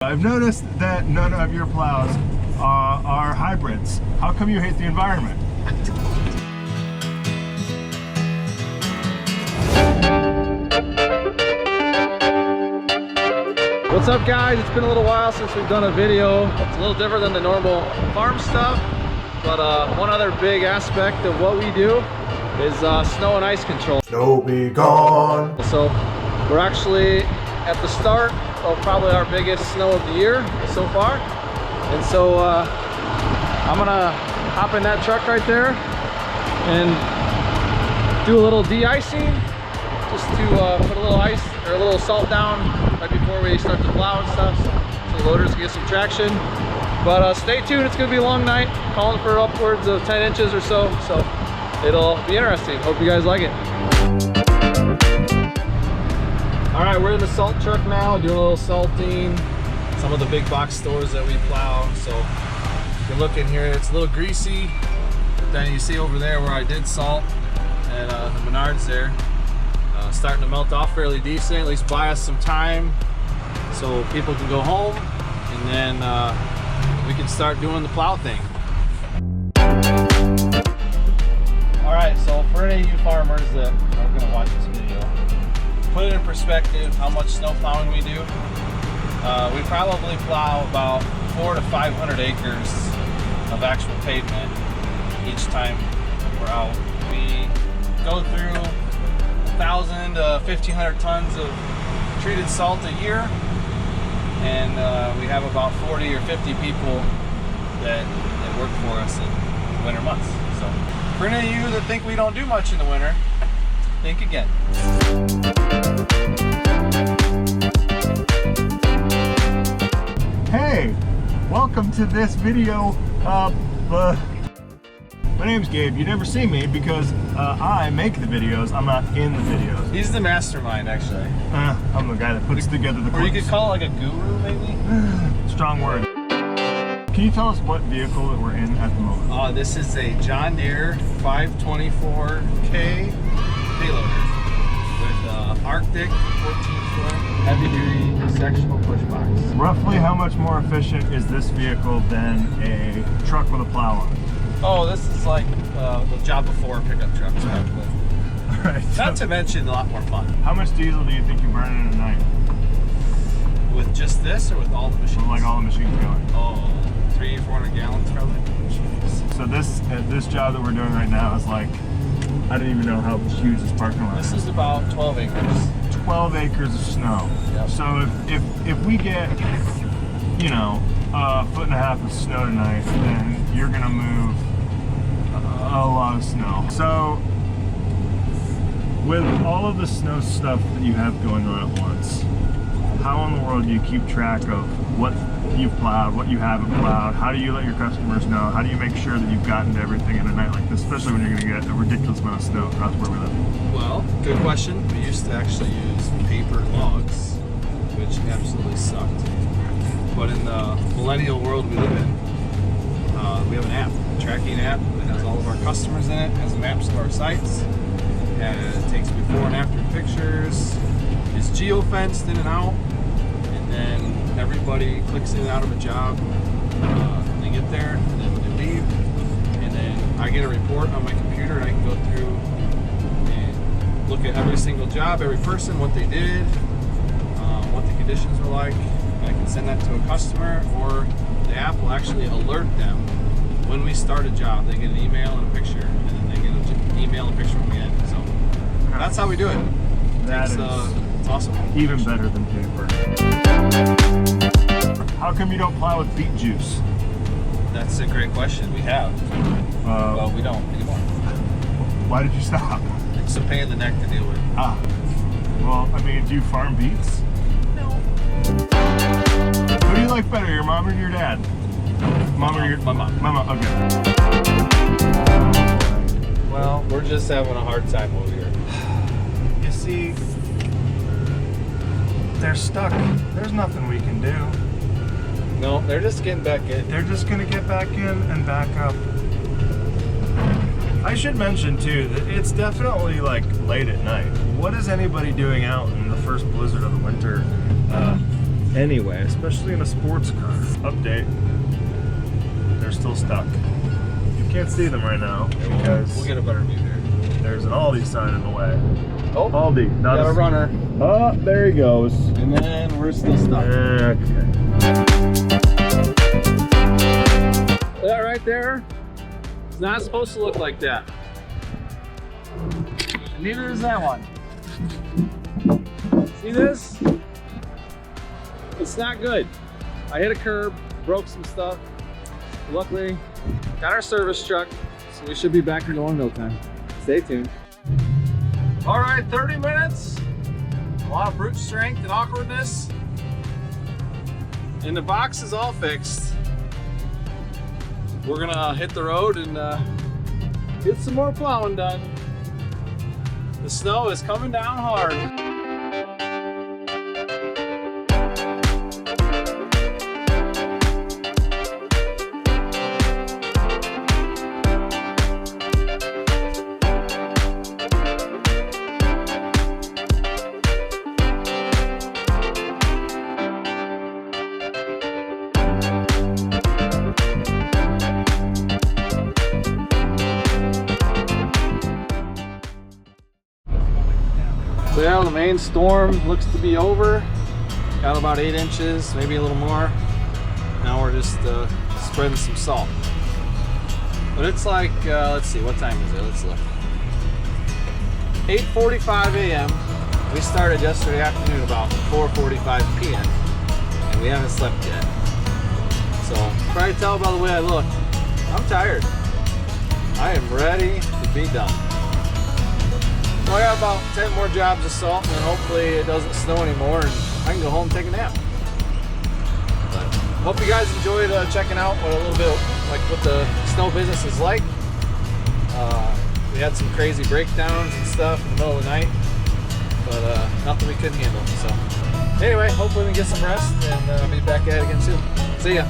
I've noticed that none of your plows are hybrids. How come you hate the environment? What's up, guys? It's been a little while since we've done a video. It's a little different than the normal farm stuff, but one other big aspect of what we do is snow and ice control. Snow be gone. So we're actually at the start of probably our biggest snow of the year so far, and so I'm gonna hop in that truck right there and do a little de-icing, just to put a little ice or a little salt down right before we start to plow and stuff, so the loaders can get some traction. But stay tuned, it's gonna be a long night, calling for upwards of 10 inches or so it'll be interesting. Hope you guys like it. All right, we're in the salt truck now, doing a little salting. Some of the big box stores that we plow. So if you look in here, it's a little greasy. But then you see over there where I did salt at the Menards there, starting to melt off fairly decent. At least buy us some time so people can go home, and then we can start doing the plow thing. All right, so for any of you farmers that are gonna watch this video, put it in perspective how much snow plowing we do. We probably plow about 400 to 500 acres of actual pavement each time we're out. We go through 1,000 to 1,500 tons of treated salt a year, and we have about 40 or 50 people that work for us in winter months. So for any of you that think we don't do much in the winter, think again. Hey, welcome to this video. My name's Gabe. You never see me because I make the videos. I'm not in the videos. He's the mastermind, actually. I'm the guy that puts together the clips. Or you could call it like a guru, maybe? Strong word. Can you tell us what vehicle that we're in at the moment? This is a John Deere 524K payloader with Arctic 14-foot heavy-duty sectional push box. Roughly how much more efficient is this vehicle than a truck with a plow on it? Oh, this is like the job before pickup trucks, probably. All right. Not to mention a lot more fun. How much diesel do you think you burn in a night? With just this, or with all the machines? With like all the machines going? Oh, 300 or 400 gallons probably. Jeez. So this job that we're doing right now is like, I don't even know how huge this parking lot is. This is about 12 acres. 12 acres of snow. Yep. So if we get, you know, a foot and a half of snow tonight, then you're gonna move a lot of snow. So with all of the snow stuff that you have going on at once, how in the world do you keep track of what you've plowed, what you haven't plowed? How do you let your customers know? How do you make sure that you've gotten to everything in a night like this, especially when you're going to get a ridiculous amount of snow across where we live? Well, good question. We used to actually use paper logs, which absolutely sucked. But in the millennial world we live in, we have an app, a tracking app that has all of our customers in it, has maps of our sites, and it takes before and after pictures, is geo-fenced in and out, and then everybody clicks in and out of a job when they get there, and then when they leave, and then I get a report on my computer, and I can go through and look at every single job, every person, what they did, what the conditions were like. I can send that to a customer, or the app will actually alert them when we start a job. They get an email and a picture, and then they get an email and a picture when we end. So that's how we do it. That is it's awesome. Even better than paper. How come you don't plow with beet juice? That's a great question. We have. Well, we don't anymore. Why did you stop? It's a pain in the neck to deal with. Ah. Well, I mean, do you farm beets? No. Who do you like better, your mom or your dad? Mom or your... My mom. Mama, okay. Well, we're just having a hard time over here. You see, they're stuck. There's nothing we can do. No, they're just getting back in. They're just gonna get back in and back up. I should mention too that it's definitely like late at night. What is anybody doing out in the first blizzard of the winter anyway, especially in a sports car. Update. They're still stuck. You can't see them right now because We'll get a better view here. there's an Aldi sign in the way. Oh, Aldi, not got a runner. Oh, there he goes. And then we're still stuck. Okay. That right there, it's not supposed to look like that. And neither is that one. See this? It's not good. I hit a curb, broke some stuff. Luckily, got our service truck, so we should be back and going no time. Stay tuned. All right, 30 minutes. A lot of brute strength and awkwardness. And the box is all fixed. We're gonna hit the road and get some more plowing done. The snow is coming down hard. So yeah, the main storm looks to be over. Got about 8 inches, maybe a little more. Now we're just spreading some salt. But it's like, let's see, what time is it? Let's look. 8:45 a.m. We started yesterday afternoon about 4:45 p.m. and we haven't slept yet. So probably tell by the way I look, I'm tired. I am ready to be done. So I got about 10 more jobs of salt, and then hopefully it doesn't snow anymore and I can go home and take a nap. But hope you guys enjoyed checking out what a little bit like what the snow business is like. We had some crazy breakdowns and stuff in the middle of the night, but nothing we couldn't handle. So anyway, hopefully we can get some rest and be back at it again soon. See ya.